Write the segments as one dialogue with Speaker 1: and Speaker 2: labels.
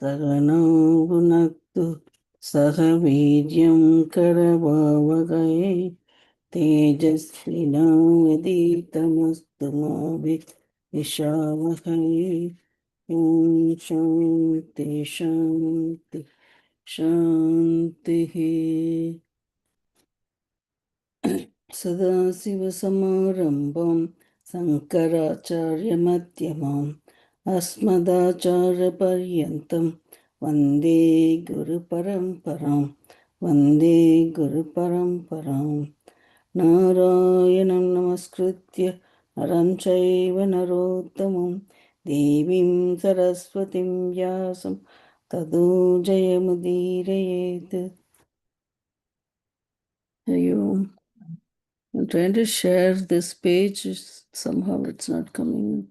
Speaker 1: सगनो भुनक्तु सह वीर्यं करवावहै तेजस्विनावधीतमस्तु मा विद्विषावहै। ॐ शान्ति शान्ति शान्तिः। सदाशिवसमारम्भां शङ्कराचार्यमध्यमाम् अस्मदाचार्यपर्यन्तं वन्दे गुरुपरम्परां वन्दे गुरुपरम्परां। नारायणं नमस्कृत्य नरं चैव नरोत्तमं देवीं सरस्वतीं व्यासं ततो जयमुदीरयेत्। हरि ओम्. I'm trying to share this page. Somehow it's not coming.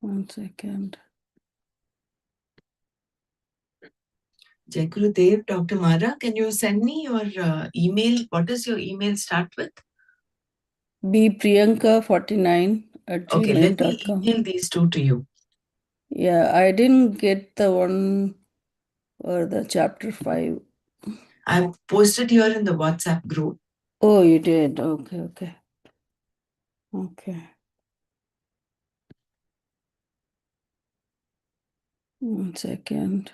Speaker 1: One second.
Speaker 2: Jai Gurudev, Dr. Mara, can you send me your email? What does your email start with?
Speaker 1: bpriyanka49@gmail.com.
Speaker 2: Okay, let me email these two to you.
Speaker 1: Yeah, I didn't get the one or the chapter 5.
Speaker 2: I've posted here in the WhatsApp group.
Speaker 1: Oh, you did. Okay, okay. Okay. One second.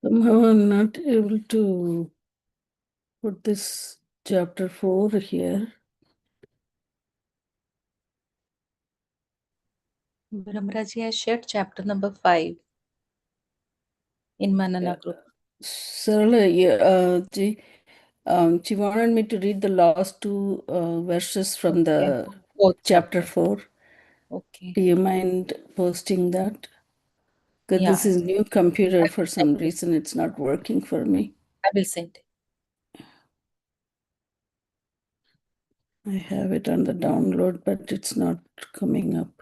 Speaker 1: Somehow I'm not able to put this chapter 4 here.
Speaker 3: Brahmaraji has shared chapter number 5 in Manana group.
Speaker 1: Sarala, she wanted me to read the last two verses from the
Speaker 3: Fourth
Speaker 1: chapter 4.
Speaker 3: Okay.
Speaker 1: Do you mind posting that? Because
Speaker 3: Yeah.
Speaker 1: this is new computer. For some reason, it's not working for me.
Speaker 3: I will send it.
Speaker 1: I have it on the download, but it's not coming up.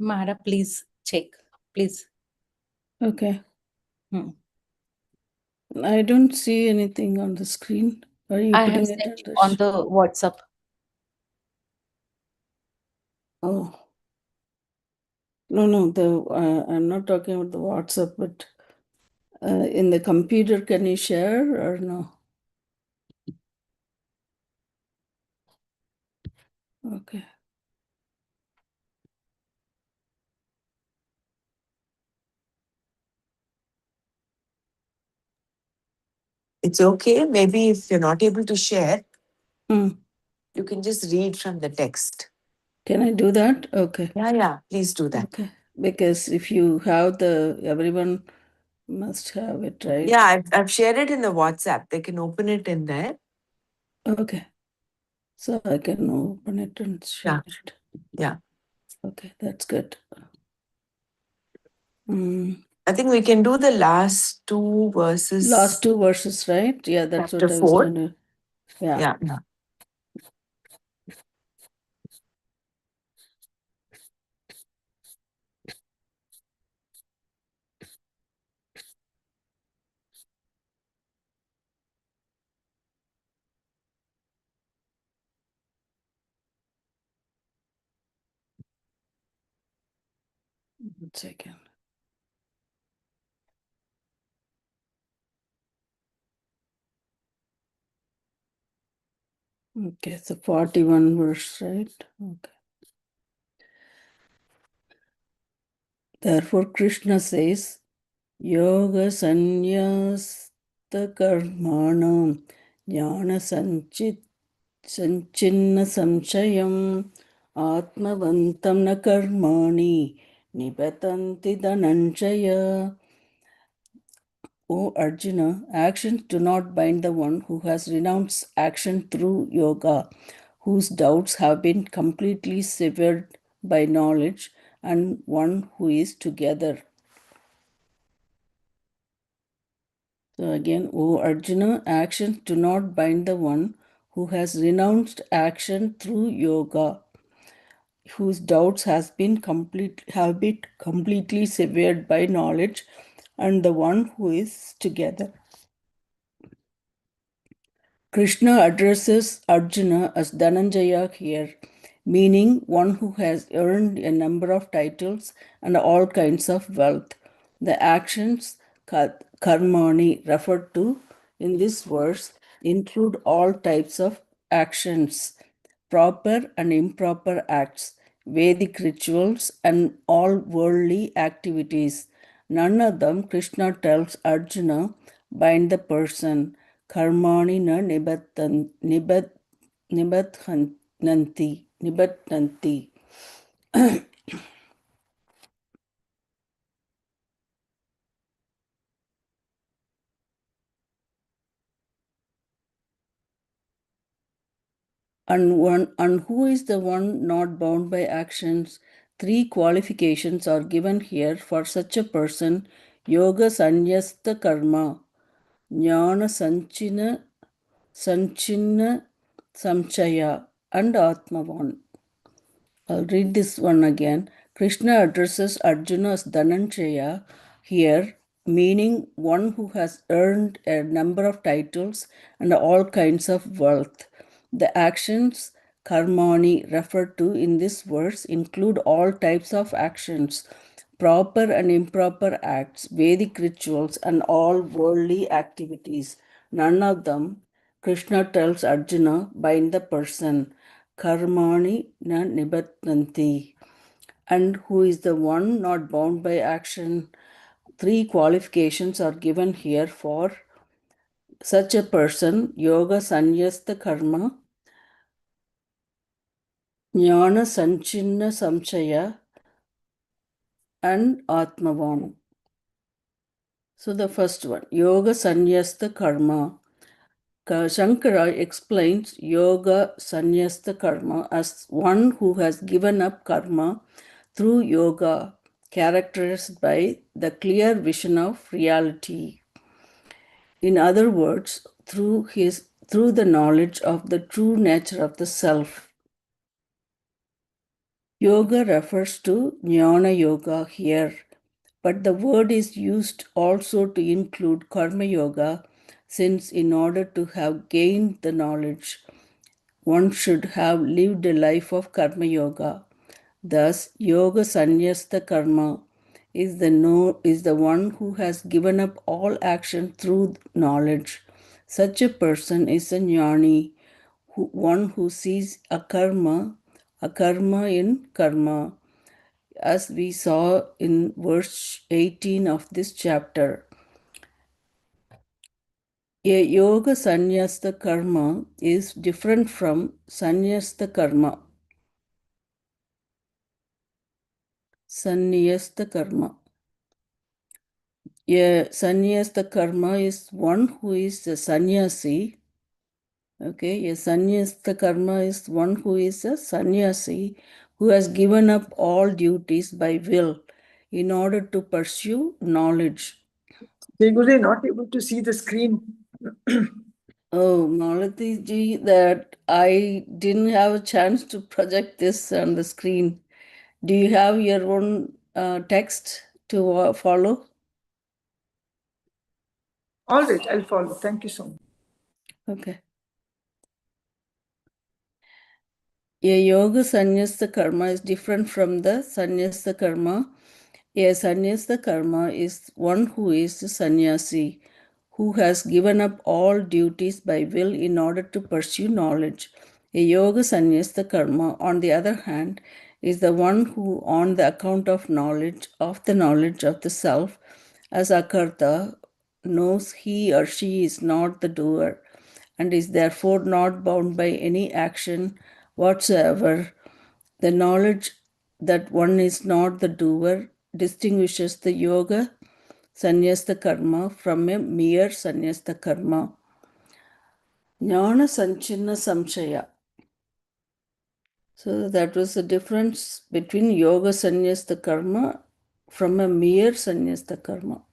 Speaker 3: Mara, please check, please.
Speaker 1: Okay.
Speaker 3: Hmm.
Speaker 1: I don't see anything on the screen. Are you
Speaker 3: I have
Speaker 1: putting it
Speaker 3: sent
Speaker 1: on
Speaker 3: on the WhatsApp.
Speaker 1: Oh. No, I'm not talking about the WhatsApp, but in the computer, can you share or no? Okay.
Speaker 4: It's okay. Maybe if you're not able to share,
Speaker 1: Hmm.
Speaker 4: you can just read from the text.
Speaker 1: Can I do that? Okay.
Speaker 4: Yeah, please do that.
Speaker 1: Okay. Because if you have everyone must have it, right?
Speaker 4: Yeah, I've shared it in the WhatsApp. They can open it in there.
Speaker 1: Okay. So I can open it and share it.
Speaker 4: Yeah.
Speaker 1: Okay, that's good. Mm.
Speaker 4: I think we can do the last two verses.
Speaker 1: Last two verses, right? Yeah, that's
Speaker 4: Chapter
Speaker 1: what I was
Speaker 4: 4.
Speaker 1: trying to. Yeah.
Speaker 4: Yeah.
Speaker 1: One second. Okay, so 41 verse, right? Okay. Therefore, Krishna says, Yoga Sanyasta Karmanam Jnana Sanchinna Samshayam Atmavantam na Karmani Nibatanti Dhananjaya. O Arjuna, actions do not bind the one who has renounced action through yoga, whose doubts have been completely severed by knowledge, and one who is together. So again, O Arjuna, actions do not bind the one who has renounced action through yoga, whose doubts have been completely severed by knowledge, and the one who is together. Krishna addresses Arjuna as Dhananjaya here, meaning one who has earned a number of titles and all kinds of wealth. The actions karmani referred to in this verse include all types of actions, proper and improper acts, Vedic rituals, and all worldly activities. None of them, Krishna tells Arjuna, bind the person. Karmani na nibatnanti. And who is the one not bound by actions? Three qualifications are given here for such a person: yoga sanyasta karma, jnana sanchina samchaya, and atmavan. I'll read this one again. Krishna addresses Arjuna as Dhananjaya here, meaning one who has earned a number of titles and all kinds of wealth. The actions karmani referred to in this verse include all types of actions, proper and improper acts, Vedic rituals, and all worldly activities. None of them, Krishna tells Arjuna, bind the person. Karmani na nibattanti. And who is the one not bound by action? Three qualifications are given here for such a person: yoga sanyasta karma, jnana sanchinna samchaya, and atmavan. So the first one, yoga sanyasta karma. Shankara explains yoga sanyasta karma as one who has given up karma through yoga, characterized by the clear vision of reality. In other words, through the knowledge of the true nature of the self. Yoga refers to Jnana Yoga here, but the word is used also to include Karma Yoga, since in order to have gained the knowledge, one should have lived a life of Karma Yoga. Thus, Yoga Sannyasta Karma is the one who has given up all action through knowledge. Such a person is a jnani, one who sees a karma in karma, as we saw in verse 18 of this chapter. A yoga sannyasta karma is different from sannyasta karma. Sannyasta karma. A sannyasta karma is one who is a sannyasi. Okay, a sannyasta karma is one who is a sannyasi who has given up all duties by will in order to pursue knowledge.
Speaker 5: Guru, not able to see the screen.
Speaker 1: Oh, Malati ji, that I didn't have a chance to project this on the screen. Do you have your own text to follow?
Speaker 5: All right, I'll follow. Thank you so much.
Speaker 1: Okay. A yoga sannyasta karma is different from the sannyasta karma. A sannyasta karma is one who is a sannyasi, who has given up all duties by will in order to pursue knowledge. A yoga sannyasta karma, on the other hand, is the one who, on the account of the knowledge of the self, as akarta, knows he or she is not the doer, and is therefore not bound by any action whatsoever. The knowledge that one is not the doer distinguishes the yoga sannyasta karma from a mere sannyasta karma. Jnana sanchina samshaya. So that was the difference between yoga sannyasta karma from a mere sannyasta karma.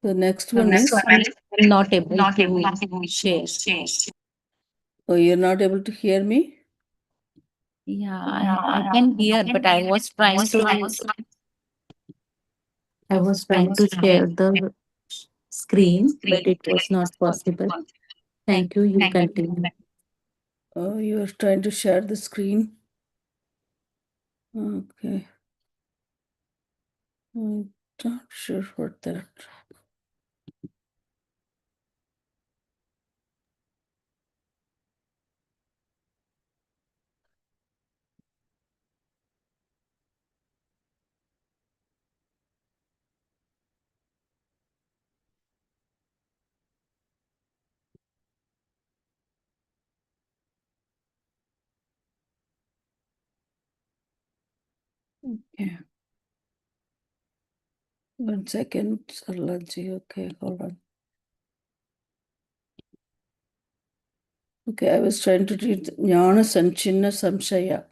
Speaker 1: The next one is,
Speaker 3: I'm not able to share.
Speaker 1: oh, you're not able to hear me?
Speaker 3: Yeah, I can hear, but I was trying to share the screen, but it was not possible. Thank you. You continue.
Speaker 1: Oh, you're trying to share the screen? Okay. I'm not sure what that. Okay. 1 second, Sarlaji. Okay, hold on. Okay, I was trying to read Jnana Sanchina Samshaya.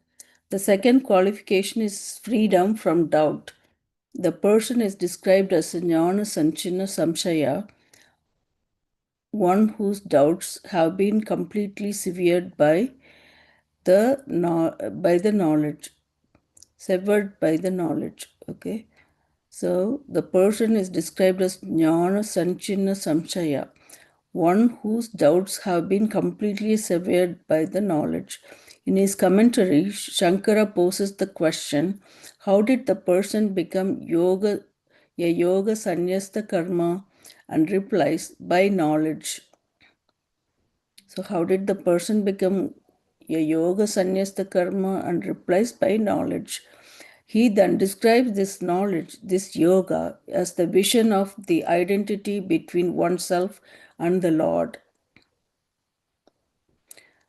Speaker 1: The second qualification is freedom from doubt. The person is described as a Jnana Sanchina Samshaya, one whose doubts have been completely severed by the knowledge. Severed by the knowledge. Okay. So the person is described as Jnana Sanchina Samshaya, one whose doubts have been completely severed by the knowledge. In his commentary, Shankara poses the question, how did the person become a yoga sannyasta karma, and replies, by knowledge. So how did the person become a yoga sannyasta karma, and replies, by knowledge. He then describes this knowledge, this yoga, as the vision of the identity between oneself and the Lord.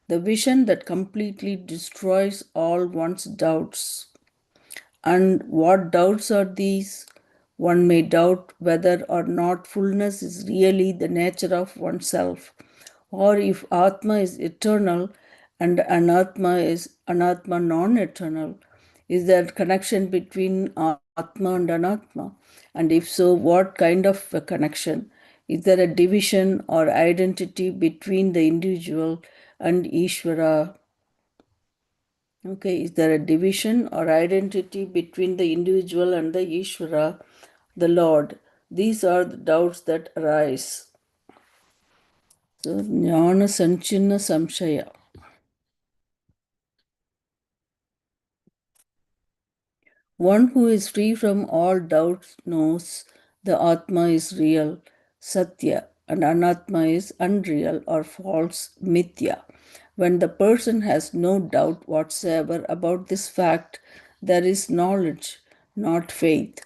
Speaker 1: The vision that completely destroys all one's doubts. And what doubts are these? One may doubt whether or not fullness is really the nature of oneself, or if Atma is eternal and Anatma is Anatma non eternal. Is there a connection between Atma and Anatma? And if so, what kind of a connection? Is there a division or identity between the individual and Ishvara? Okay, is there a division or identity between the individual and the Ishvara, the Lord? These are the doubts that arise. So, Jnana Sanchina Samshaya. One who is free from all doubts knows the Atma is real, Satya, and Anatma is unreal or false, Mithya. When the person has no doubt whatsoever about this fact, there is knowledge, not faith.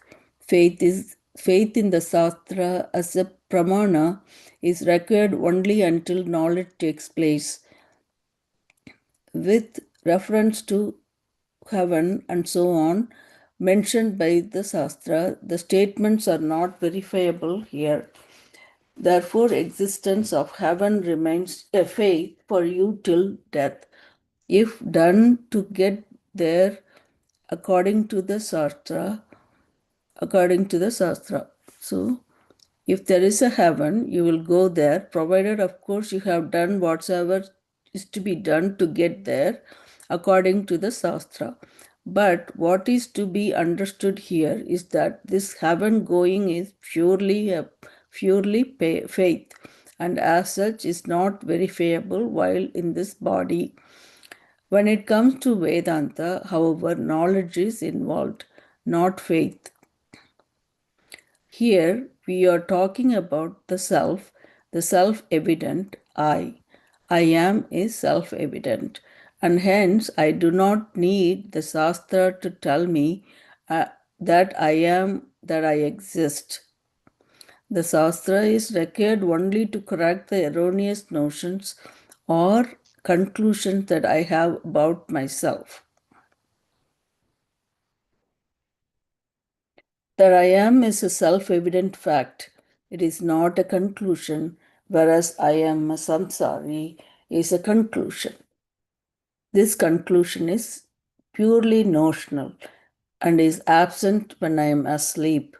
Speaker 1: Faith in the Shastra as a pramana is required only until knowledge takes place. With reference to heaven and so on mentioned by the Shastra, the statements are not verifiable here. Therefore, existence of heaven remains a faith for you till death. If done to get there according to the Shastra, So, if there is a heaven, you will go there, provided, of course, you have done whatsoever is to be done to get there according to the Shastra. But what is to be understood here is that this heaven going is purely faith, and as such is not verifiable while in this body. When it comes to Vedanta, however, knowledge is involved, not faith. Here we are talking about the self-evident I. I am is self-evident, and hence I do not need the Shastra to tell me that I am, that I exist. The Shastra is required only to correct the erroneous notions or conclusions that I have about myself. That I am is a self-evident fact. It is not a conclusion, whereas I am a samsari is a conclusion. This conclusion is purely notional and is absent when I am asleep,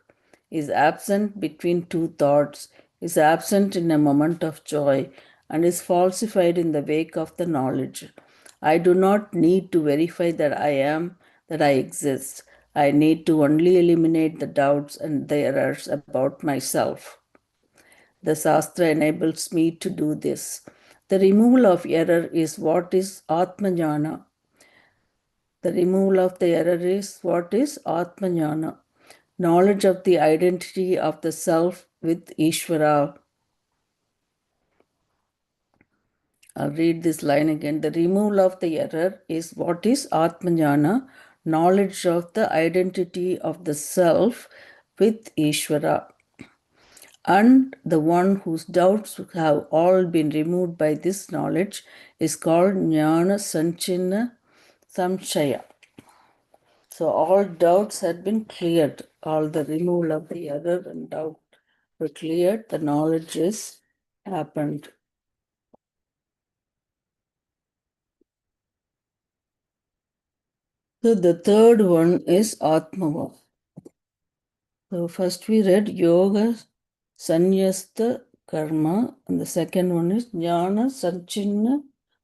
Speaker 1: is absent between two thoughts, is absent in a moment of joy, and is falsified in the wake of the knowledge. I do not need to verify that I am, that I exist. I need to only eliminate the doubts and the errors about myself. The Shastra enables me to do this. The removal of error is what is Atmajnana. The removal of the error is what is Atmajnana. Knowledge of the identity of the self with Ishvara. I'll read this line again. The removal of the error is what is Atmajnana, knowledge of the identity of the self with Ishvara. And the one whose doubts have all been removed by this knowledge is called Jnana Sanchina Samshaya. So all doubts had been cleared, all the removal of the error and doubt were cleared, the knowledge is happened. So the third one is Atmava. So first we read Yoga Sanyasta Karma, and the second one is Jnana Sanchina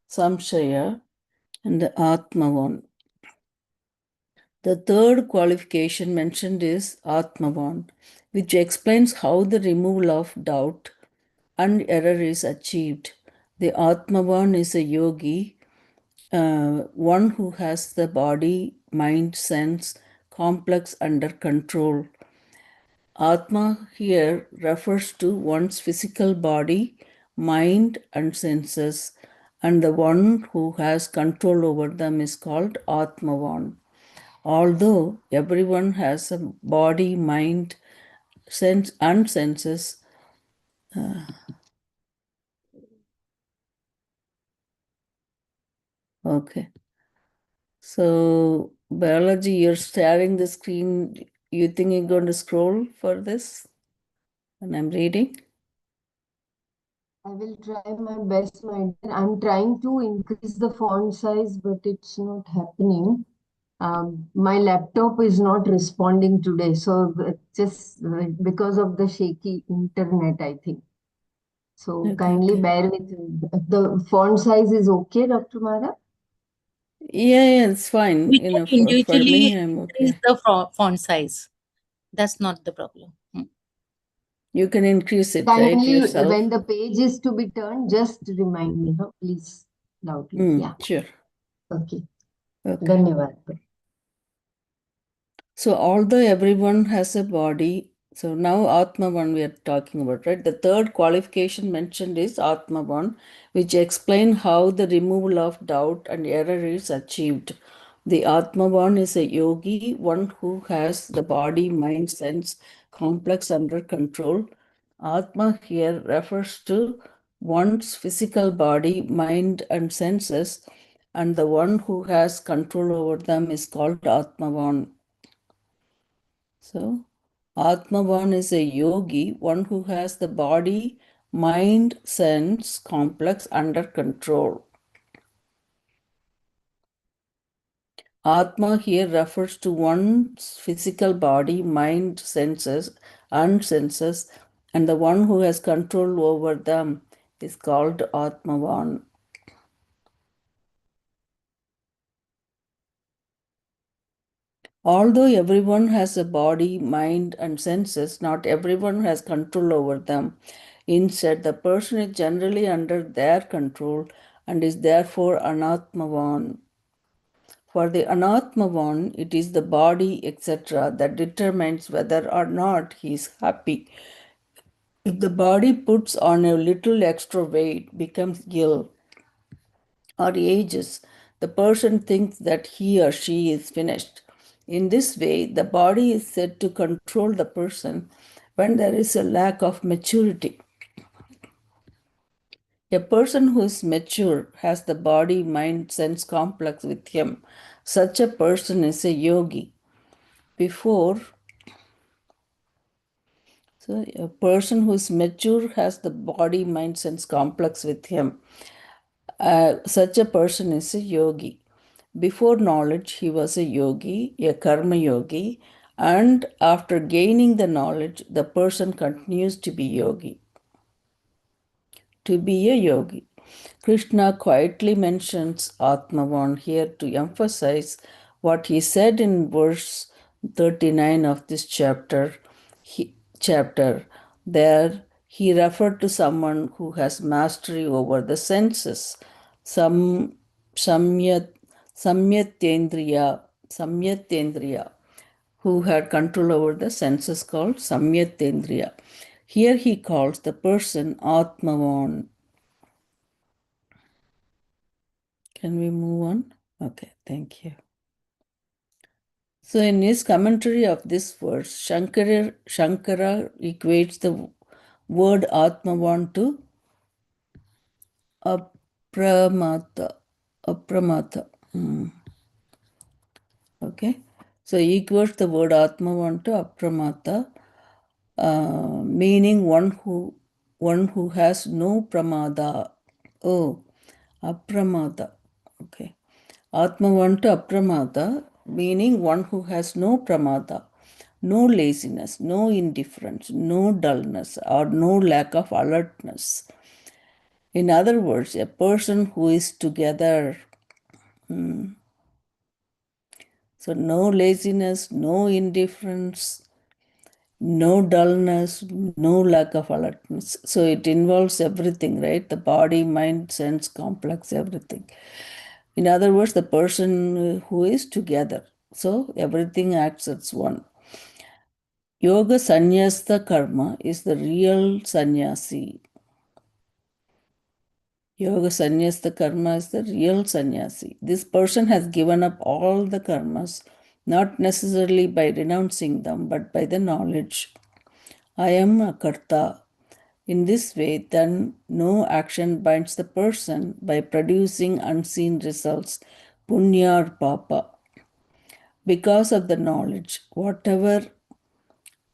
Speaker 1: Samshaya, and the Atmavan. The third qualification mentioned is Atmavan, which explains how the removal of doubt and error is achieved. The Atmavan is a yogi, one who has the body, mind, sense, complex under control. Atma here refers to one's physical body, mind, and senses, and the one who has control over them is called Atmavan. Although everyone has a body, mind, sense, and senses, okay. So, biology, you're staring the screen. You think you're going to scroll for this? And I'm reading.
Speaker 6: I will try my best, my dear. I'm trying to increase the font size, but it's not happening. My laptop is not responding today, so just because of the shaky internet, I think. So kindly bear with me. The font size is okay, Dr. Mara?
Speaker 1: Yeah, it's fine.
Speaker 3: We
Speaker 1: You
Speaker 3: can
Speaker 1: know, for me,
Speaker 3: individually
Speaker 1: I'm
Speaker 3: increase
Speaker 1: okay.
Speaker 3: the font size. That's not the problem.
Speaker 1: You can increase it, right,
Speaker 6: Kindly,
Speaker 1: yourself?
Speaker 6: when the page is to be turned, just remind me, huh? Please, loudly. Yeah.
Speaker 1: Sure.
Speaker 6: Okay.
Speaker 1: Okay.
Speaker 6: Dhanyavad.
Speaker 1: So although everyone has a body, so now Atmavan we are talking about, right? The third qualification mentioned is Atmavan, which explain how the removal of doubt and error is achieved. The Atmavan is a yogi, one who has the body, mind, sense, complex under control. Atma here refers to one's physical body, mind, and senses, and the one who has control over them is called Atmavan. So, Atmavan is a yogi, one who has the body, mind, sense, complex under control. Atma here refers to one's physical body, mind, senses, and senses, and the one who has control over them is called Atmavan. Although everyone has a body, mind, and senses, not everyone has control over them. Instead, the person is generally under their control and is therefore anatmavan. For the anatmavan, it is the body, etc., that determines whether or not he is happy. If the body puts on a little extra weight, becomes ill, or ages, the person thinks that he or she is finished. In this way, the body is said to control the person when there is a lack of maturity. A person who is mature has the body mind sense complex with him. Such a person is a yogi. So a person who is mature has the body mind sense complex with him. Such a person is a yogi. Before knowledge, he was a yogi, a karma yogi, and after gaining the knowledge, the person continues to be yogi. To be a yogi. Krishna quietly mentions Atmavan here to emphasize what he said in verse 39 of this chapter. There, he referred to someone who has mastery over the senses. Samyat, Samyatendriya, who had control over the senses called Samyatendriya. Here he calls the person Atmavan. Can we move on? Okay, thank you. So in his commentary of this verse, Shankara equates the word Atmavan to apramata. Okay, so he equates the word Atmavan to apramata, meaning one who has no pramada. Oh, apramada. Okay. Atmavan to apramada, meaning one who has no pramada, no laziness, no indifference, no dullness, or no lack of alertness. In other words, a person who is together. So, no laziness, no indifference, no dullness, no lack of alertness. So, it involves everything, right? The body, mind, sense, complex, everything. In other words, the person who is together. So, everything acts as one. Yoga Sannyasta Karma is the real sannyasi. Yoga Sannyasta Karma is the real sannyasi. This person has given up all the karmas, not necessarily by renouncing them, but by the knowledge. I am a karta. In this way, then, no action binds the person by producing unseen results, punya or papa. Because of the knowledge, whatever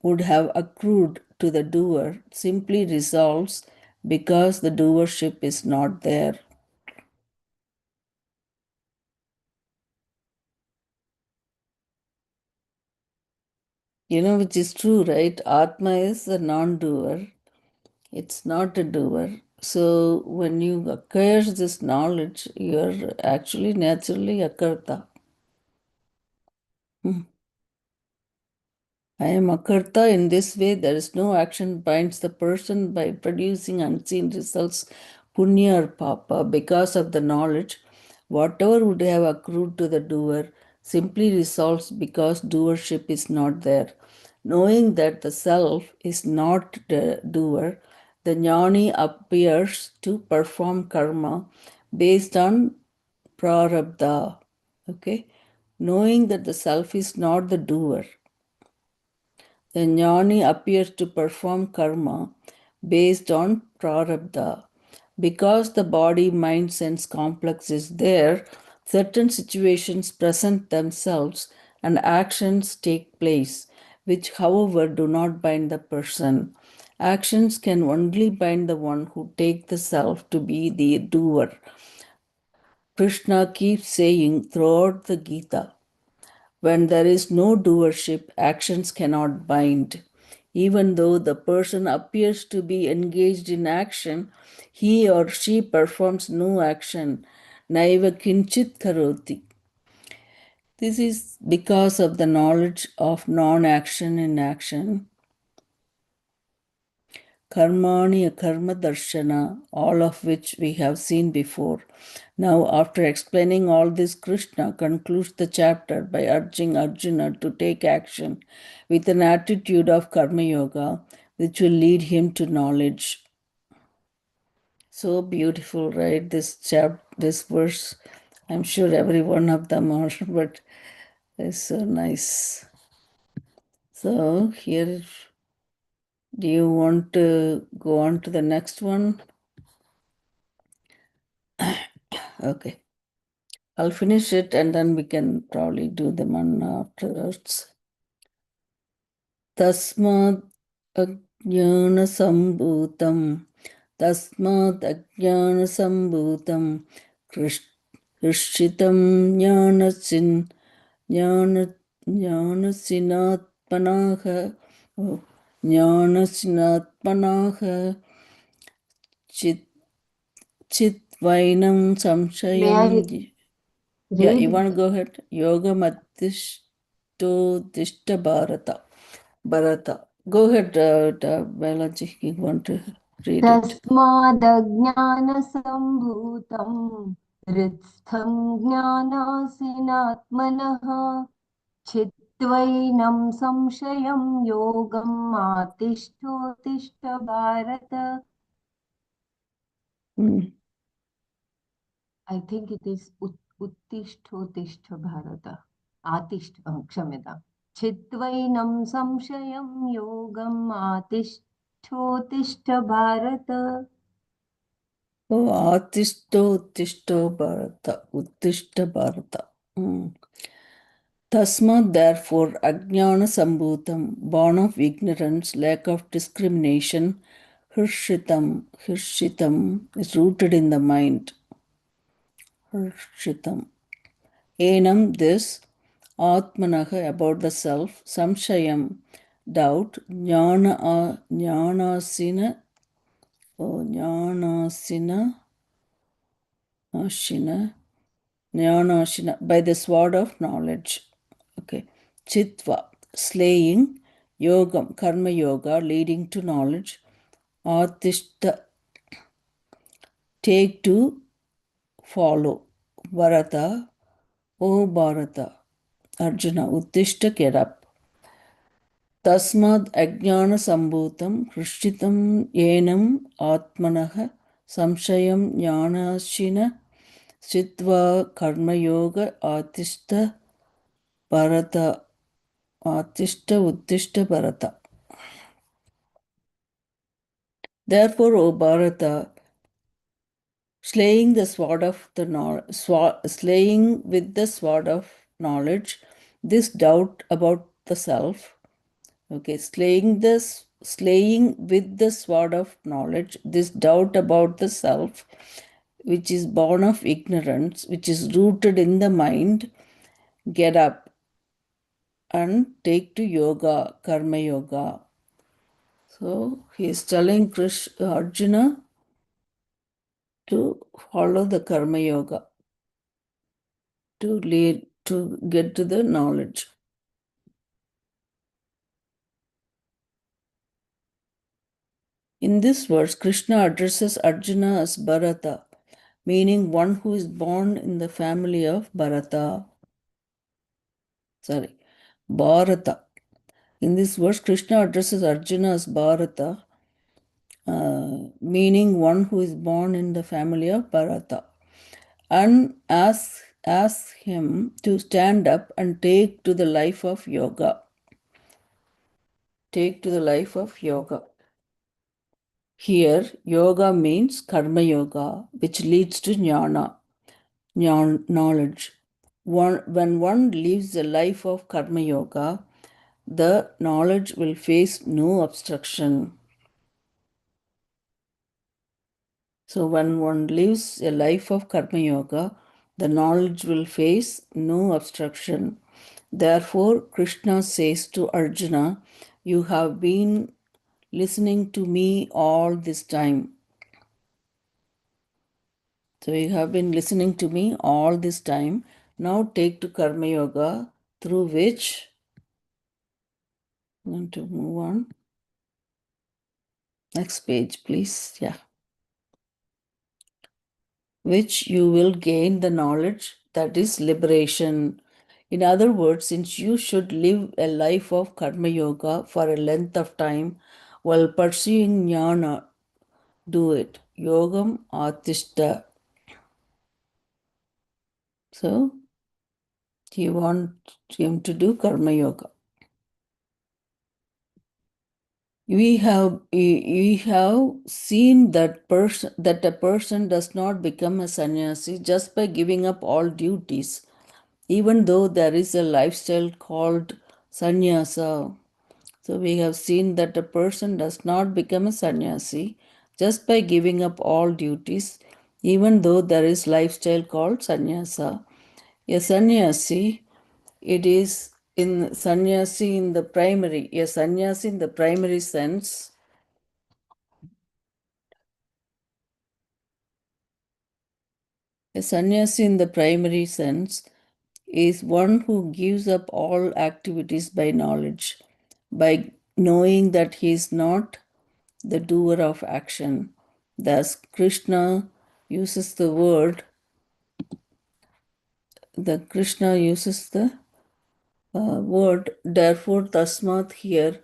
Speaker 1: would have accrued to the doer simply resolves because the doership is not there. Which is true, right? Atma is a non-doer. It's not a doer. So when you acquire this knowledge, you're actually naturally a karta. I am a karta. In this way, there is no action binds the person by producing unseen results, punya or papa. Because of the knowledge, whatever would have accrued to the doer simply resolves because doership is not there. Knowing that the self is not the doer, the jnani appears to perform karma based on prarabdha. Okay? Knowing that the self is not the doer, the jnani appears to perform karma based on prarabdha. Because the body mind sense complex is there, certain situations present themselves and actions take place, which, however, do not bind the person. Actions can only bind the one who takes the self to be the doer. Krishna keeps saying throughout the Gita, when there is no doership, actions cannot bind. Even though the person appears to be engaged in action, he or she performs no action. Naiva kinchit karoti. This is because of the knowledge of non-action in action. Karmani Karma Darshana, all of which we have seen before. Now, after explaining all this, Krishna concludes the chapter by urging Arjuna to take action with an attitude of Karma Yoga, which will lead him to knowledge. So beautiful, right? This verse. I'm sure every one of them are, but it's so nice. So here, do you want to go on to the next one? Okay. I'll finish it and then we can probably do the manna afterwards. Tasmad ajnana sambhutam. Tasmad ajnana sambhutam. Krishitam jnanasinatmanaha. Jnanasinatmanaha. Chitvainam
Speaker 6: May
Speaker 1: samshayam.
Speaker 6: I
Speaker 1: Yeah, you
Speaker 6: read?
Speaker 1: want to go ahead? Yoga Madhishto Dishta Bharata. Go ahead, Balaji. You want to read it?
Speaker 6: तस्मादज्ञानसम्भूतं हृत्स्थं ज्ञानासिनात्मनः चित्त्वैनं संशयं योगम् आतिष्ठोतिष्ठ Bharat. I think it is उत्तिष्ठोतिष्ठ Bharat. क्षम्यतां. चित्त्वैनं संशयं योगम् आतिष्ठोतिष्ठ Bharat.
Speaker 1: Oh, Uttishto Bharata. Uttishta Bharata. Tasma, therefore, Ajnana Sambhutam, born of ignorance, lack of discrimination, Hirshitam is rooted in the mind. Hirshitam. Enam, this, Atmanaha, about the self, Samshayam, doubt, Jnanasina, Ashina, Jnanashina, by the sword of knowledge. Okay. Chitva, slaying, Yogam, Karma Yoga, leading to knowledge, Artishta, take to follow, Bharata, O Bharata, Arjuna, Uttishta, get up. Tasmad Ajnana Sambhutam Krishtitam Yenam Atmanah Samshayam Jnanashina Chitva Karma Yoga Atishta Bharata Atishta Uttishta Bharata. Therefore, O Bharata, slaying with the sword of knowledge, this doubt about the self. Okay, slaying with the sword of knowledge, this doubt about the self, which is born of ignorance, which is rooted in the mind, get up. and take to yoga, karma yoga. So he is telling Arjuna to follow the karma yoga to get to the knowledge. In this verse, Krishna addresses Arjuna as Bharata, meaning one who is born in the family of Bharata. Bharata. In this verse, Krishna addresses Arjuna as Bharata, meaning one who is born in the family of Bharata, and asks him to stand up and take to the life of yoga. Take to the life of yoga. Here, yoga means karma yoga, which leads to jnana, knowledge. When one lives the life of karma yoga, the knowledge will face no obstruction. So when one lives a life of karma yoga, the knowledge will face no obstruction. Therefore, Krishna says to Arjuna, "You have been listening to me all this time." So you have been listening to me all this time. Now take to Karma Yoga, through which, I'm going to move on. Next page, please. Yeah. Which you will gain the knowledge that is liberation. In other words, since you should live a life of Karma Yoga for a length of time while pursuing Jnana, do it. Yogam Atishta. So, you want him to do Karma Yoga. We have seen that a person does not become a sannyasi just by giving up all duties, even though there is a lifestyle called sannyasa. So we have seen that a person does not become a sannyasi just by giving up all duties, even though there is lifestyle called sannyasa. A sannyasi, it is in sannyasi in the primary, a sannyasi in the primary sense. A sannyasi in the primary sense is one who gives up all activities by knowledge, by knowing that he is not the doer of action. Thus, Krishna uses the word, word, therefore, tasmat here,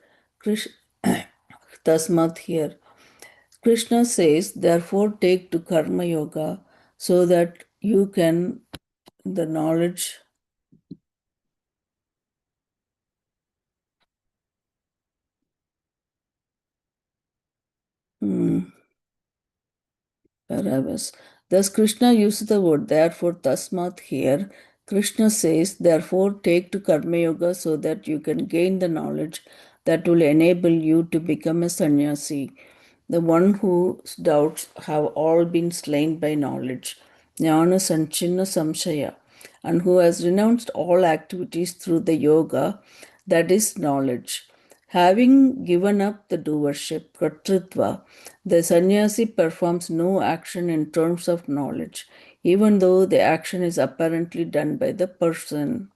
Speaker 1: tasmat here. Krishna says, therefore, take to karma yoga so that you can the knowledge where I was. Thus, Krishna uses the word therefore, tasmat here. Krishna says, therefore, take to karma yoga so that you can gain the knowledge that will enable you to become a sannyasi, the one whose doubts have all been slain by knowledge, jnana sanchina samshaya, and who has renounced all activities through the yoga, that is knowledge. Having given up the doership, kartritva, the sannyasi performs no action in terms of knowledge, even though the action is apparently done by the person.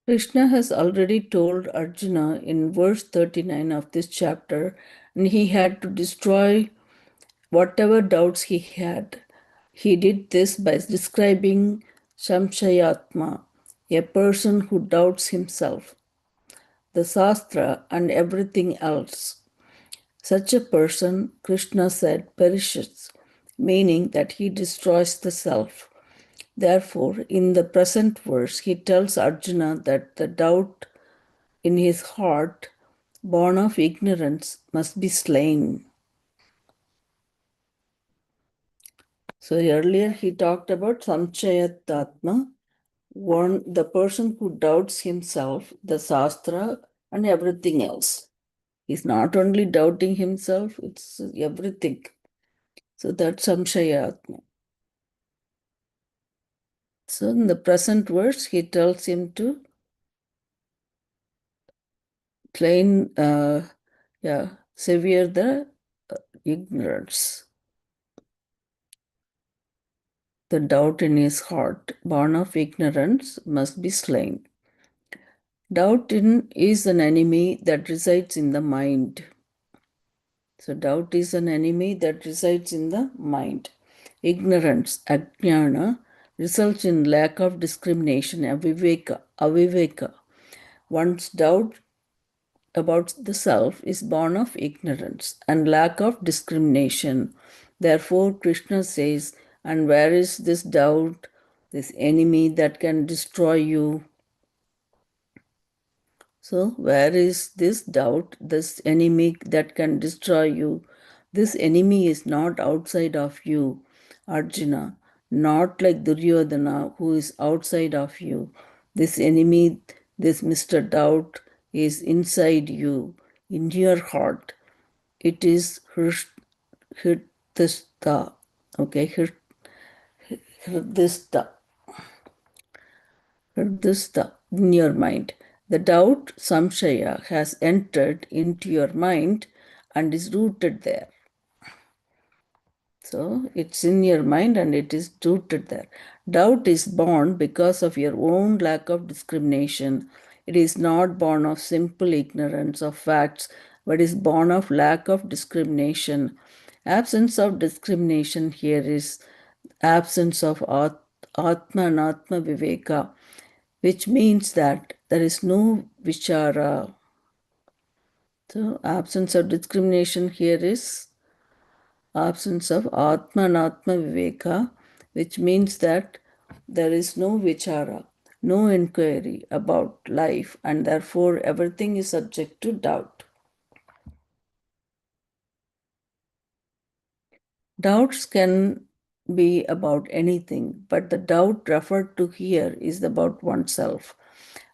Speaker 1: Krishna has already told Arjuna in verse 39 of this chapter, and he had to destroy whatever doubts he had. He did this by describing Samshayatma, a person who doubts himself, the Shastra, and everything else. Such a person, Krishna said, perishes, meaning that he destroys the self. Therefore, in the present verse, he tells Arjuna that the doubt in his heart, born of ignorance, must be slain. So earlier he talked about samchayatatma, the person who doubts himself, the Shastra, and everything else. He's not only doubting himself, it's everything. So that's samshayatma. So in the present verse, he tells him to sever the ignorance, the doubt in his heart, born of ignorance, must be slain. Doubt is an enemy that resides in the mind. So doubt is an enemy that resides in the mind. Ignorance, ajnana, results in lack of discrimination, aviveka. One's doubt about the self is born of ignorance and lack of discrimination. Therefore, Krishna says, and where is this doubt, this enemy that can destroy you? So, where is this doubt, this enemy that can destroy you? This enemy is not outside of you, Arjuna, not like Duryodhana, who is outside of you. This enemy, this Mr. Doubt, is inside you, in your heart. It is Hrittista, okay, Hrittista, in your mind. The doubt, samshaya, has entered into your mind and is rooted there. So it's in your mind and it is rooted there. Doubt is born because of your own lack of discrimination. It is not born of simple ignorance of facts, but is born of lack of discrimination. Absence of discrimination here is absence of atma and atma viveka, which means that there is no vichara. So absence of discrimination here is absence of atma and atma viveka, which means that there is no vichara, no inquiry about life, and therefore everything is subject to doubt. Doubts can be about anything, but the doubt referred to here is about oneself.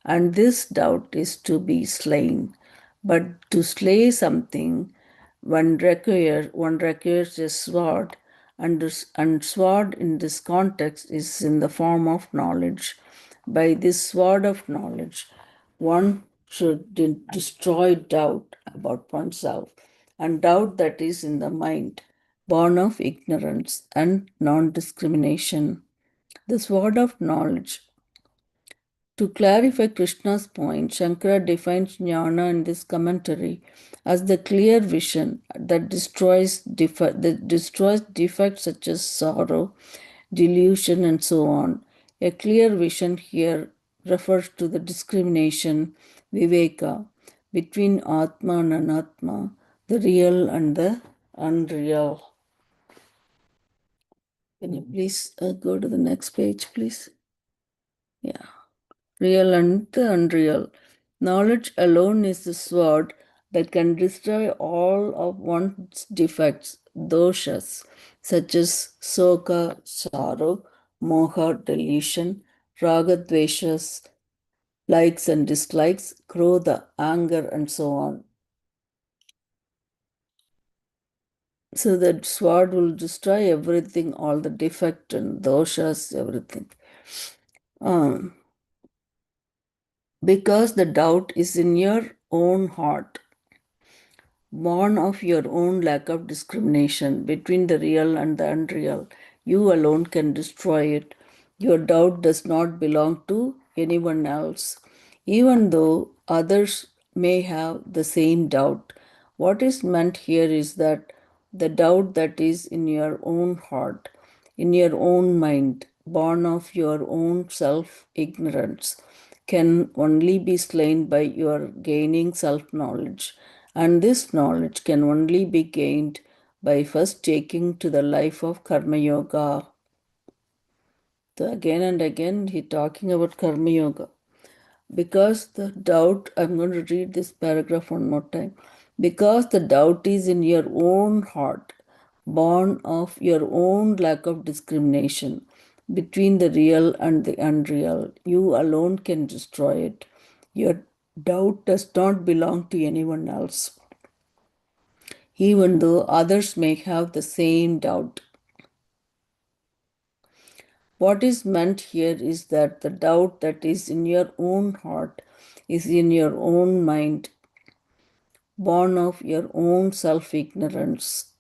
Speaker 1: And this doubt is to be slain. But to slay something, one requires a sword, and sword in this context is in the form of knowledge. By this sword of knowledge, one should destroy doubt about oneself, and doubt that is in the mind, born of ignorance and non-discrimination. The sword of knowledge. To clarify Krishna's point, Shankara defines jnana in this commentary as the clear vision that destroys defects such as sorrow, delusion, and so on. A clear vision here refers to the discrimination, viveka, between atma and anatma, the real and the unreal. Can you please go to the next page, please? Yeah. Real and the unreal. Knowledge alone is the sword that can destroy all of one's defects, doshas, such as soka, sorrow, moha, delusion, raga, dveshas, likes and dislikes, krodha, anger, and so on. So that sword will destroy everything, all the defect and doshas, everything. Because the doubt is in your own heart, born of your own lack of discrimination between the real and the unreal. You alone can destroy it. Your doubt does not belong to anyone else, even though others may have the same doubt. What is meant here is that the doubt that is in your own heart, in your own mind, born of your own self ignorance, can only be slain by your gaining self knowledge. And this knowledge can only be gained by first taking to the life of Karma Yoga. So again and again, he talking about Karma Yoga. Because the doubt, I'm going to read this paragraph one more time. Because the doubt is in your own heart, born of your own lack of discrimination between the real and the unreal. You alone can destroy it. Your doubt does not belong to anyone else, even though others may have the same doubt. What is meant here is that the doubt that is in your own heart is in your own mind, born of your own self ignorance,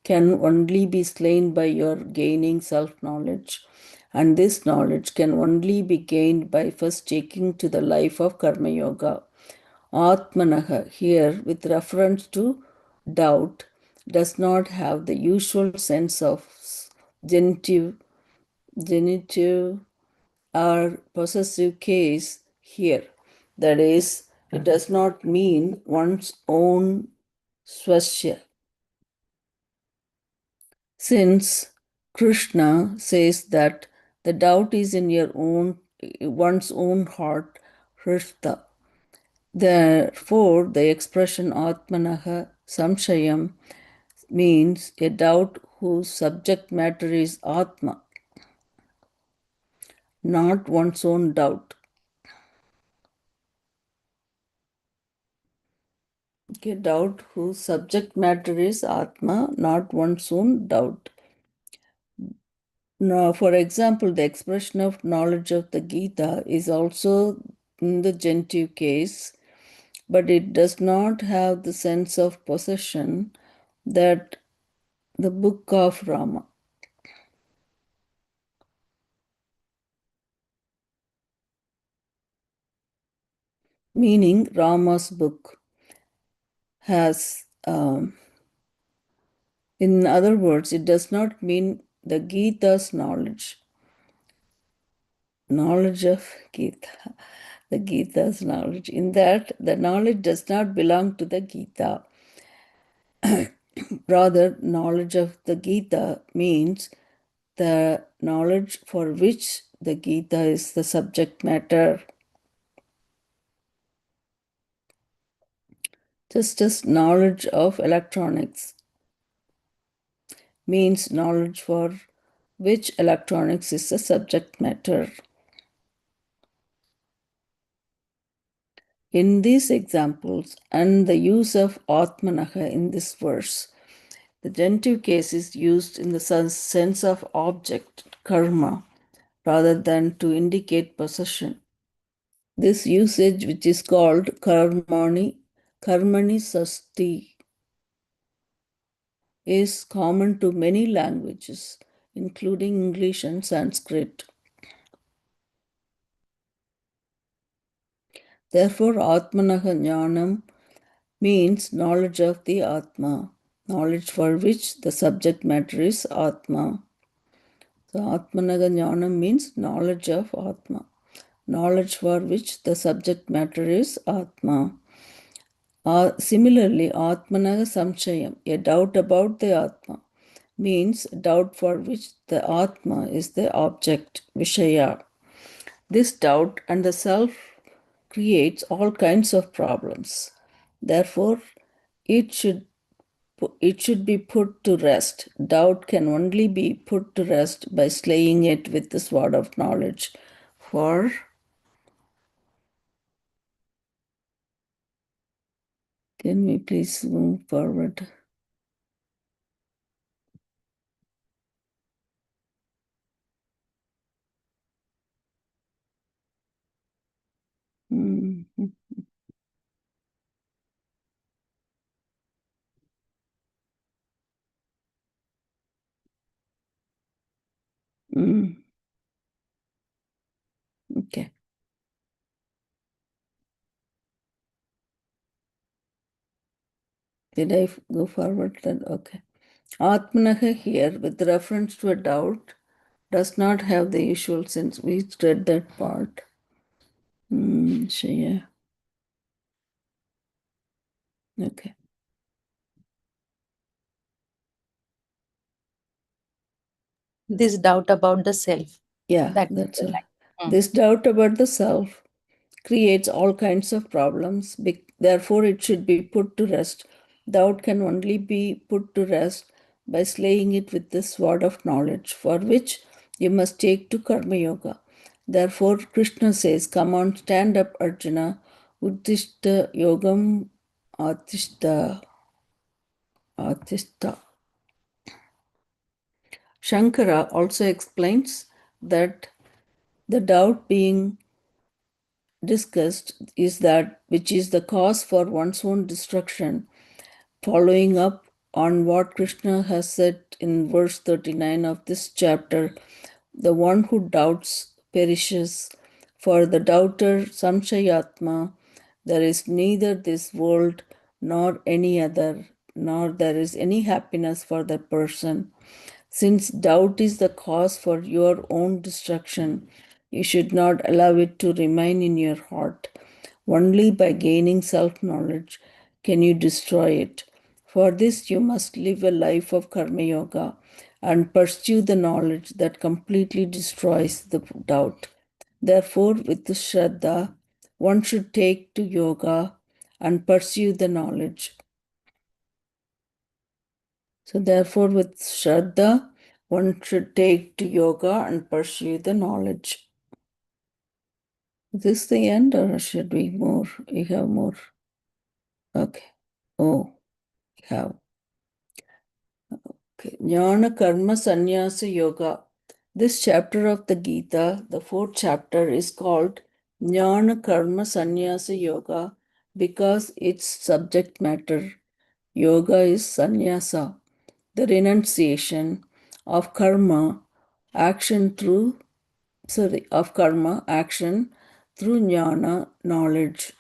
Speaker 1: can only be slain by your gaining self knowledge. And this knowledge can only be gained by first taking to the life of Karma Yoga. Atmanaha, here with reference to doubt, does not have the usual sense of genitive or possessive case here. That is, it does not mean one's own swasya. Since Krishna says that the doubt is in one's own heart, Hrishta. Therefore, the expression Atmanaha Samshayam means a doubt whose subject matter is Atma, not one's own doubt. A doubt whose subject matter is Atma, not one's own doubt. Now, for example, the expression of knowledge of the Gita is also in the genitive case, but it does not have the sense of possession that the book of Rama. Meaning, Rama's book has, in other words, it does not mean the Gita's knowledge of Gita, the Gita's knowledge. In that, the knowledge does not belong to the Gita. Rather, knowledge of the Gita means the knowledge for which the Gita is the subject matter. Just as knowledge of electronics means knowledge for which electronics is the subject matter. In these examples and the use of Atmanaha in this verse, the genitive case is used in the sense of object, karma, rather than to indicate possession. This usage, which is called karmani sasti, is common to many languages, including English and Sanskrit. Therefore, Atmanaha Jnanam means knowledge of the Atma, knowledge for which the subject matter is Atma. So, Atmanaha Jnanam means knowledge of Atma, knowledge for which the subject matter is Atma. Similarly, Atmanaha Samshayam, a doubt about the Atma, means doubt for which the Atma is the object, Vishaya. This doubt and the self creates all kinds of problems. Therefore, it should be put to rest. Doubt can only be put to rest by slaying it with the sword of knowledge. Can we please move forward? Mm-hmm. Okay. Did I go forward then? Okay. Atmanaha here, with reference to a doubt, does not have the usual sense. We read that part. Shaya. Okay.
Speaker 3: This doubt about the self.
Speaker 1: Yeah, that's all. This doubt about the self creates all kinds of problems. Therefore, it should be put to rest Doubt can only be put to rest by slaying it with the sword of knowledge, for which you must take to Karma Yoga. Therefore, Krishna says, "Come on, stand up, Arjuna. Uttishta yogam atishta atishta." Shankara also explains that the doubt being discussed is that which is the cause for one's own destruction, following up on what Krishna has said in verse 39 of this chapter. The one who doubts perishes. For the doubter, Samshayatma, there is neither this world nor any other, nor there is any happiness for that person. Since doubt is the cause for your own destruction, you should not allow it to remain in your heart. Only by gaining self knowledge can you destroy it. For this, you must live a life of Karma Yoga and pursue the knowledge that completely destroys the doubt. Therefore, with the Shraddha, one should take to yoga and pursue the knowledge. So, therefore, with Shraddha, one should take to yoga and pursue the knowledge. Is this the end, or should we more? We have more. Okay. Oh, we have. Okay. Jnana Karma Sannyasa Yoga. This chapter of the Gita, the fourth chapter, is called Jnana Karma Sannyasa Yoga because its subject matter, yoga, is sannyasa, the renunciation of karma, action through action through jnana, knowledge.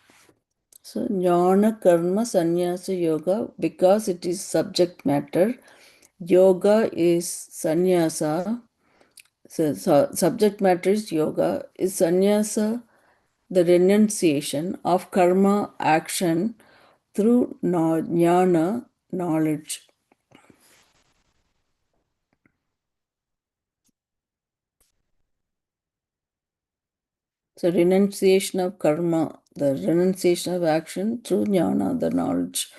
Speaker 1: So jnana karma sannyasa yoga, because it is subject matter, yoga is sannyasa. So subject matter is yoga, is sannyasa, the renunciation of karma, action through jnana, knowledge. So renunciation of karma, the renunciation of action through jnana, the knowledge.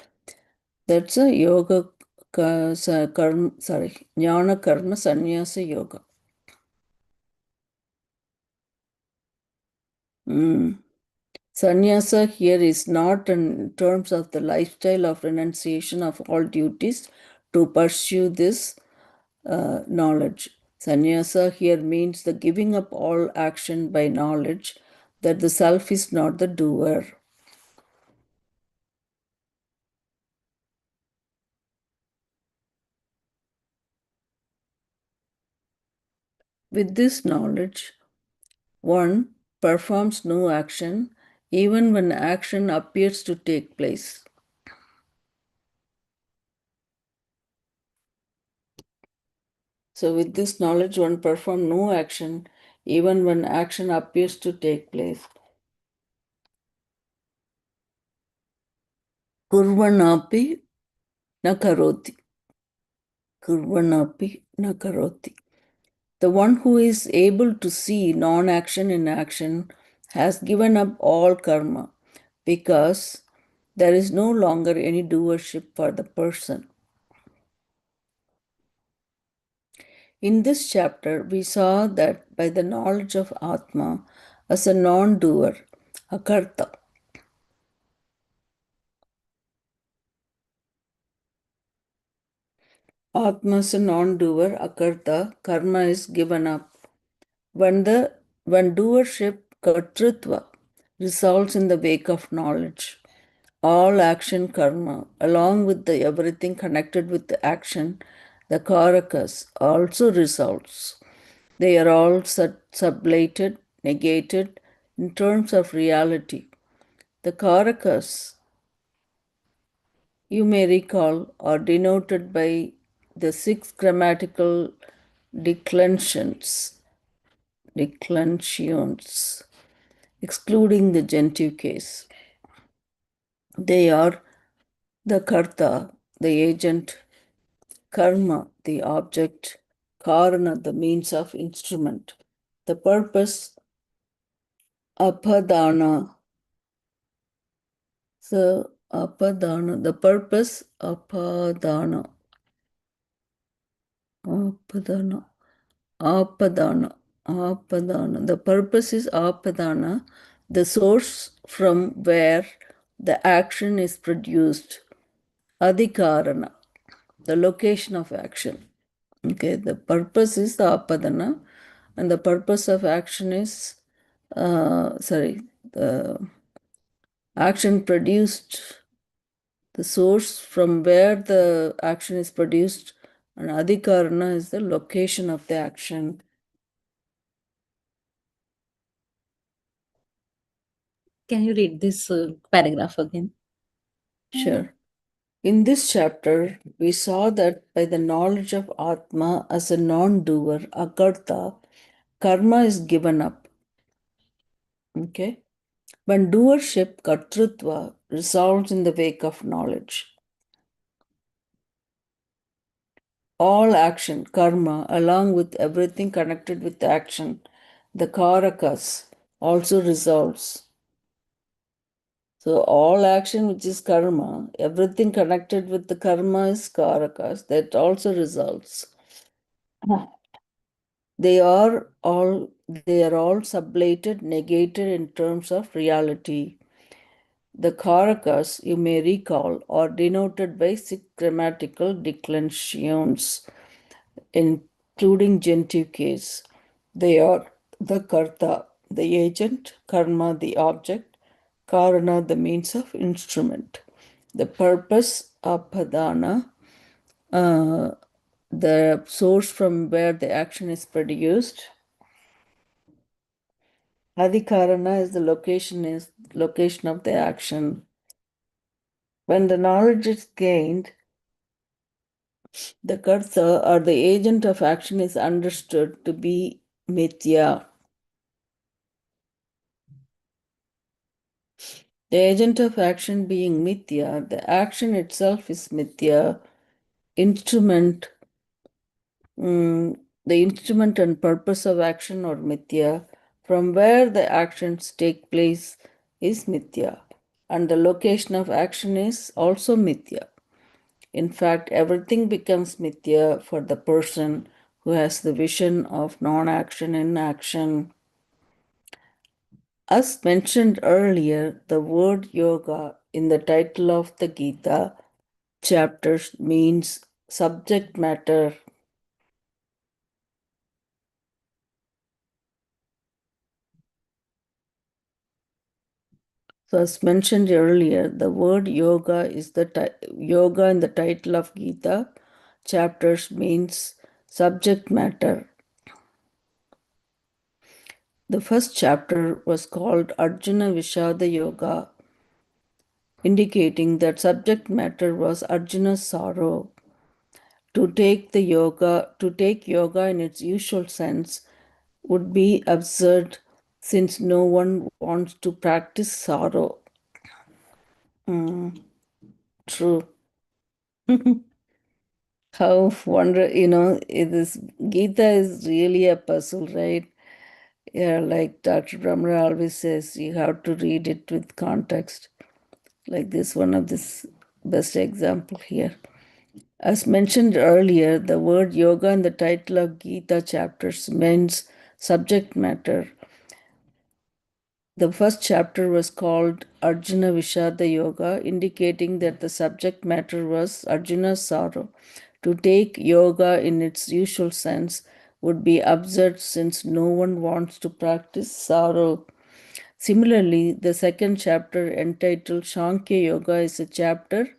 Speaker 1: That's a yoga, karma, jnana karma sannyasa yoga. Sannyasa here is not in terms of the lifestyle of renunciation of all duties to pursue this knowledge. Sannyasa here means the giving up all action by knowledge that the self is not the doer. With this knowledge, one performs no action even when action appears to take place. So with this knowledge, one performs no action even when action appears to take place. Kurvanapi na karoti. Kurvanapi na karoti. The one who is able to see non-action in action has given up all karma because there is no longer any doership for the person. In this chapter, we saw that by the knowledge of Atma as a non-doer, a karta, Atma as a non-doer, a karta, karma is given up. When doership, kartrutva, results in the wake of knowledge, all action karma, along with the everything connected with the action, the karakas, also results. They are all sublated, negated in terms of reality. The karakas, you may recall, are denoted by the 6 grammatical declensions, excluding the genitive case. They are the karta, the agent, karma, the object, karana, the means of instrument, the purpose, apadana, the Apadana. The purpose, apadana. Apadana. Apadana. Apadana. The purpose is apadana, the source from where the action is produced. Adhikarana, the location of action. Okay, the purpose is the apadana, and the purpose of action is, the action produced, the source from where the action is produced, and adhikarana is the location of the action.
Speaker 3: Can you read this paragraph again?
Speaker 1: Sure. In this chapter, we saw that by the knowledge of Atma as a non-doer, akarta, karma is given up. Okay? When doership, kartrutva, resolves in the wake of knowledge. All action, karma, along with everything connected with action, the karakas, also resolves. So all action which is karma, everything connected with the karma is karakas, that also resolves. They are all sublated, negated in terms of reality. The karakas, you may recall, are denoted by 6 grammatical declensions, including genitive case. They are the karta, the agent, karma, the object, karana, the means of instrument. The purpose, apadana, the source from where the action is produced. Adhikarana is the location of the action. When the knowledge is gained, the karta or the agent of action is understood to be mithya. The agent of action being mithya, the action itself is mithya. Instrument, the instrument and purpose of action or mithya, from where the actions take place is mithya, and the location of action is also mithya. In fact, everything becomes mithya for the person who has the vision of non-action in action. As mentioned earlier, the word yoga in the title of the Gita chapters means subject matter. So, as mentioned earlier, the word yoga is yoga in the title of Gita chapters means subject matter. The first chapter was called Arjuna Vishada Yoga, indicating that subject matter was Arjuna's sorrow. To take yoga in its usual sense would be absurd since no one wants to practice sorrow. True. How this Gita is really a puzzle, right? Yeah, like Dr. Brahma always says, you have to read it with context. Like this, one of this best example here. As mentioned earlier, the word yoga in the title of Gita chapters means subject matter. The first chapter was called Arjuna Vishada Yoga, indicating that the subject matter was Arjuna's sorrow. To take yoga in its usual sense would be absurd since no one wants to practice sorrow. Similarly, the second chapter entitled Sankhya Yoga is a chapter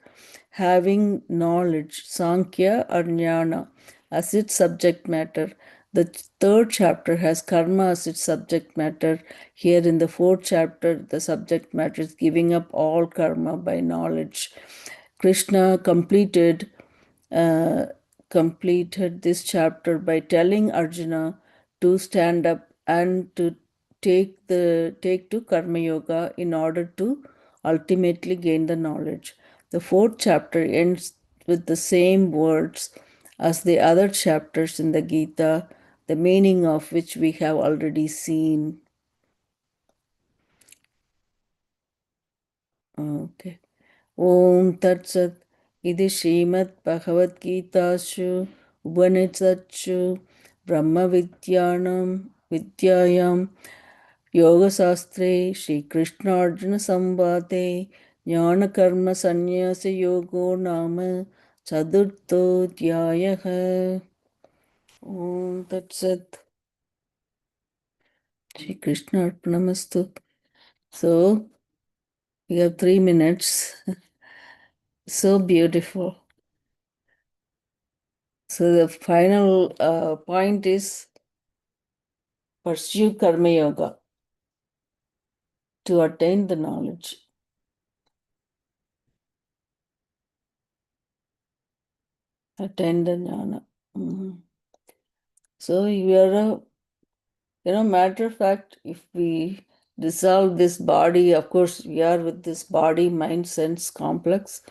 Speaker 1: having knowledge, Sankhya or Jnana, as its subject matter. The third chapter has karma as its subject matter. Here in the fourth chapter, the subject matter is giving up all karma by knowledge. Krishna uh, completed this chapter by telling Arjuna to stand up and to take to karma yoga in order to ultimately gain the knowledge. The fourth chapter ends with the same words as the other chapters in the Gita, the meaning of which we have already seen. Okay. Om Tat Sat. Idi Srimad Bhagavad Gitasu Upanishadsu Brahma Vidyayam Yoga Sastre Shri Krishna Arjuna Samvade Jnana Karma Sannyasa Yogo Nama Chadurtho Dhyayaha. Om Tat Sat. Shri Krishna Arpanamastu. So, we have 3 minutes. So beautiful. So the final point is pursue Karma Yoga to attain the knowledge. Attain the jnana. So you are matter of fact, if we dissolve this body, of course, we are with this body, mind, sense complex,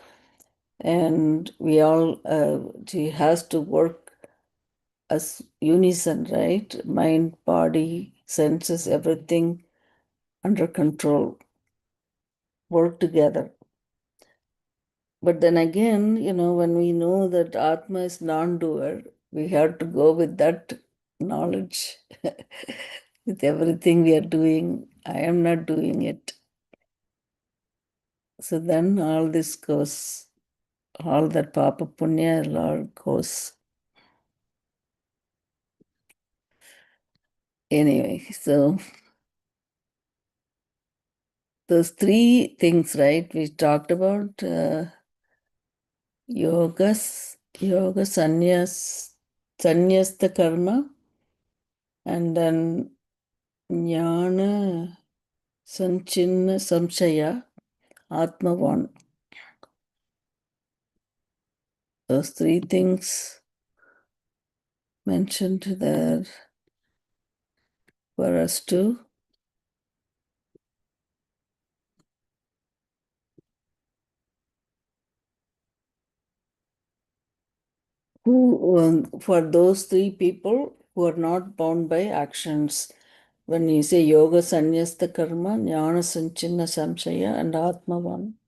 Speaker 1: and we all, it has to work as unison, right? Mind, body, senses, everything under control, work together. But then again, when we know that Atma is non-doer, we have to go with that knowledge. With everything we are doing, I am not doing it. So then all this goes, all that Papa Punya all goes. Anyway, so those 3 things, right? We talked about yoga, sannyasta karma, and then jnana, Sanchinna Samshaya, Atma one. Those 3 things mentioned there for us to for those 3 people who are not bound by actions. When you say yoga, sannyasta karma, jnana sanchinna samshaya, and Atma one.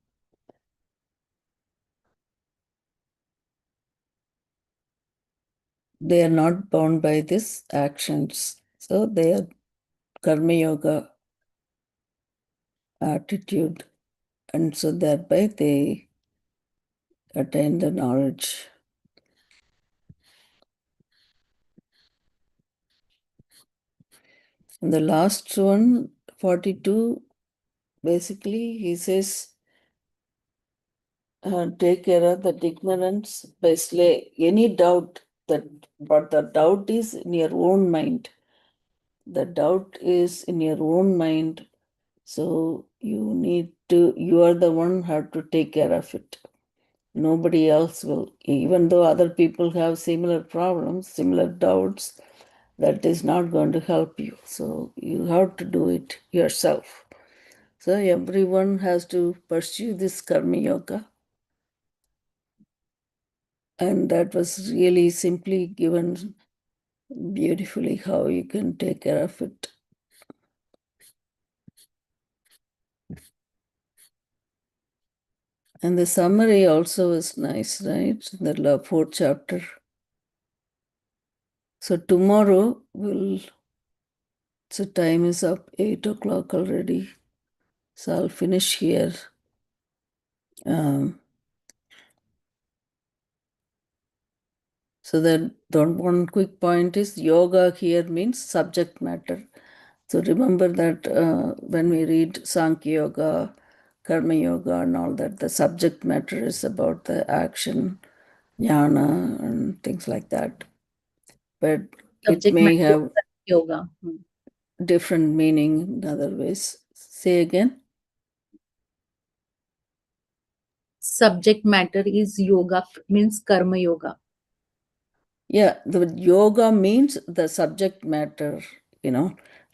Speaker 1: They are not bound by these actions. So they are karma yoga attitude. And so thereby they attain the knowledge. And the last one, 42, basically he says, take care of that ignorance by slay any doubt but the doubt is in your own mind. The doubt is in your own mind. So you are the one who have to take care of it. Nobody else will. Even though other people have similar problems, similar doubts, that is not going to help you. So you have to do it yourself. So everyone has to pursue this karma yoga. And that was really simply given beautifully how you can take care of it. And the summary also is nice, right? The 4th chapter. So tomorrow so time is up, 8 o'clock already. So I'll finish here. So the one quick point is yoga here means subject matter. So remember that when we read Sankhya Yoga, Karma Yoga and all that, the subject matter is about the action, jnana and things like that. But it
Speaker 3: Subject
Speaker 1: may
Speaker 3: matter
Speaker 1: have
Speaker 3: yoga.
Speaker 1: different meaning in other ways. Say again.
Speaker 3: Subject matter is yoga, means karma yoga.
Speaker 1: Yeah, the yoga means the subject matter,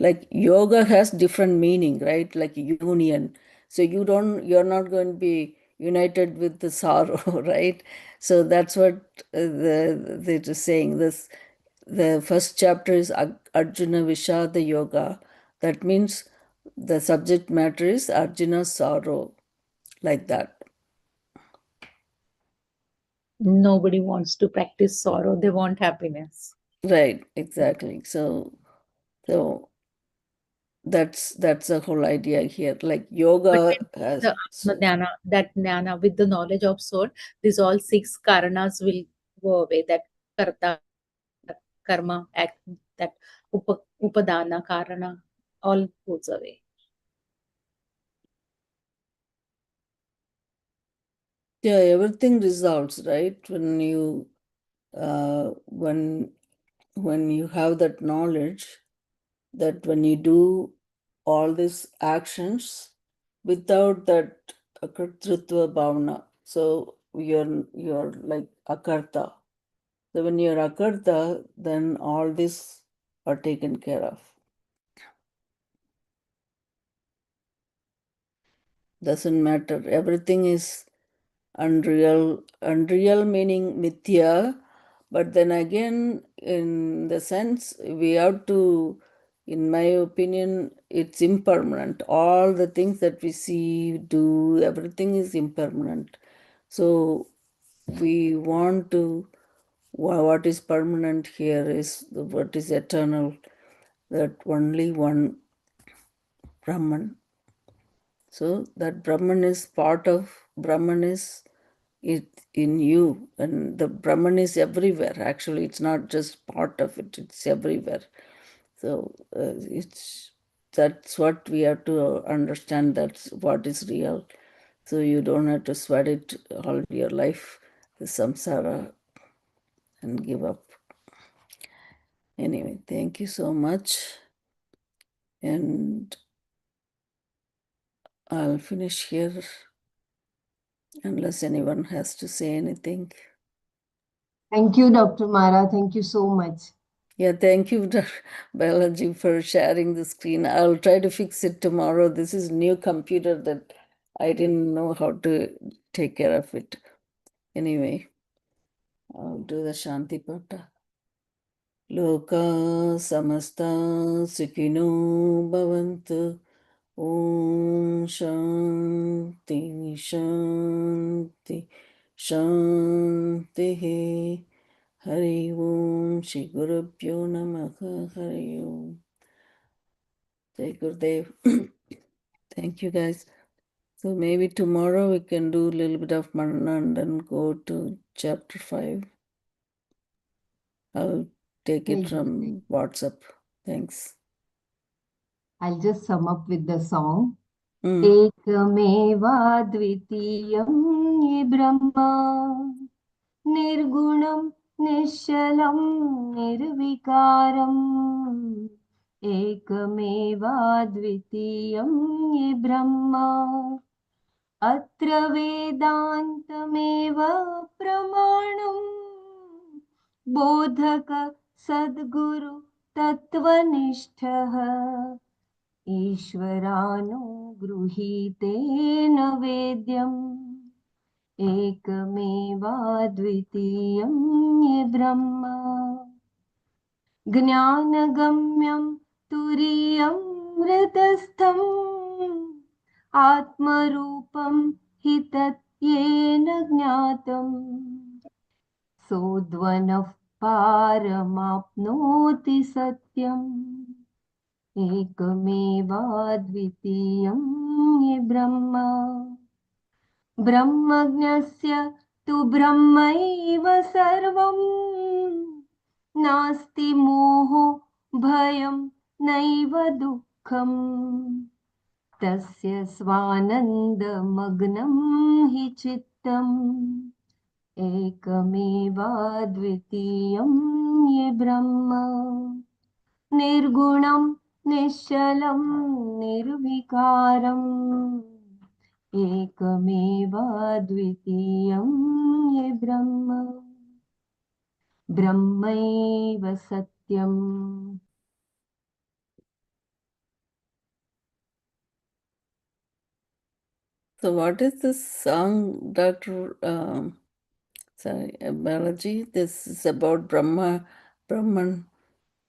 Speaker 1: like yoga has different meaning, right? Like union. So you're not going to be united with the sorrow, right? So that's what they're just saying. The first chapter is Arjuna Vishada Yoga. That means the subject matter is Arjuna's sorrow, like that.
Speaker 3: Nobody wants to practice sorrow, they want happiness.
Speaker 1: Right, exactly. So that's the whole idea here. Like
Speaker 3: But
Speaker 1: yoga
Speaker 3: when
Speaker 1: has
Speaker 3: the Atma that jnana, with the knowledge of soul, these all six karanas will go away. That karta, karma, act, that upadana, karana, all goes away.
Speaker 1: yeah, everything resolves, right? When you when you have that knowledge, that when you do all these actions without that akartritva bhavana, so you're like akarta. So when you're akarta, then all this are taken care of. Doesn't matter. Everything is unreal. Unreal meaning mithya, but then again, in the sense, we have to, in my opinion, it's impermanent. All the things that we see, do, everything is impermanent. So we want to, what is permanent here is what is eternal, that only one Brahman. So that Brahman is part of, Brahman is it in you, and the Brahman is everywhere. Actually, it's not just part of it, it's everywhere. So that's what we have to understand, that's what is real. So you don't have to sweat it all your life, the samsara, and give up. Anyway, thank you so much. And I'll finish here unless anyone has to say anything.
Speaker 6: Thank you, Dr. Mara. Thank you so much.
Speaker 1: Yeah, thank you, Dr. Balaji, for sharing the screen. I'll try to fix it tomorrow. This is new computer that I didn't know how to take care of it. Anyway, I'll do the Shanti Pata. Loka samasta sukhino bhavantu. Om Shanti Shanti Shanti. Hari Om Shri Gurubhyo Namaha. Hari Om. Jai Gurudev. Thank you, guys. So maybe tomorrow we can do a little bit of Manana and then go to chapter 5. I'll take it from WhatsApp. Thanks.
Speaker 6: I'll just sum up with the song.
Speaker 1: Mm.
Speaker 6: Ekmeva dvitiyam ye Brahma Nirgunam Nishalam Nirvikaram Ekmeva dvitiyam ye Brahma Atra Vedantameva Pramanam Bodhaka Sadguru Tatvanishtaha ईश्वरानुगृहीतेन वेद्यम् एकमेवाद्वितीयं ये ब्रह्म ज्ञानगम्यं तुरीयं हृदस्थम् आत्मरूपं हि तत् येन ज्ञातम् सोऽद्वनः पारमाप्नोति सत्यम् एकमेवाद्वितीयं ये ब्रह्म ब्रह्मज्ञस्य तु ब्रह्मैव सर्वं नास्ति मोहो भयं नैव दुःखम् तस्य स्वानन्दमग्नं हि चित्तम् एकमेवाद्वितीयं ये ब्रह्म निर्गुणं निश्चलं निर्विकारम् एकमेवाद्वितीयं ये ब्रह्म ब्रह्मैव सत्यम्
Speaker 1: So what is this song, Dr. Balaji? This is about Brahman.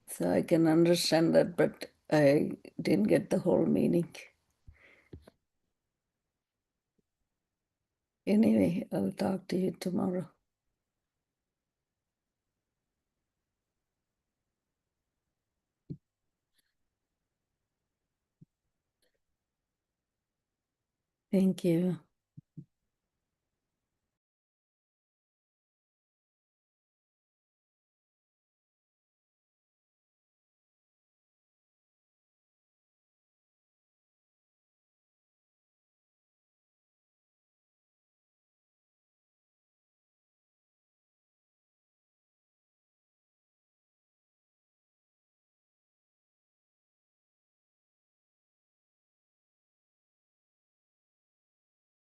Speaker 1: So I can understand that, but I didn't get the whole meaning. Anyway, I'll talk to you tomorrow. Thank you.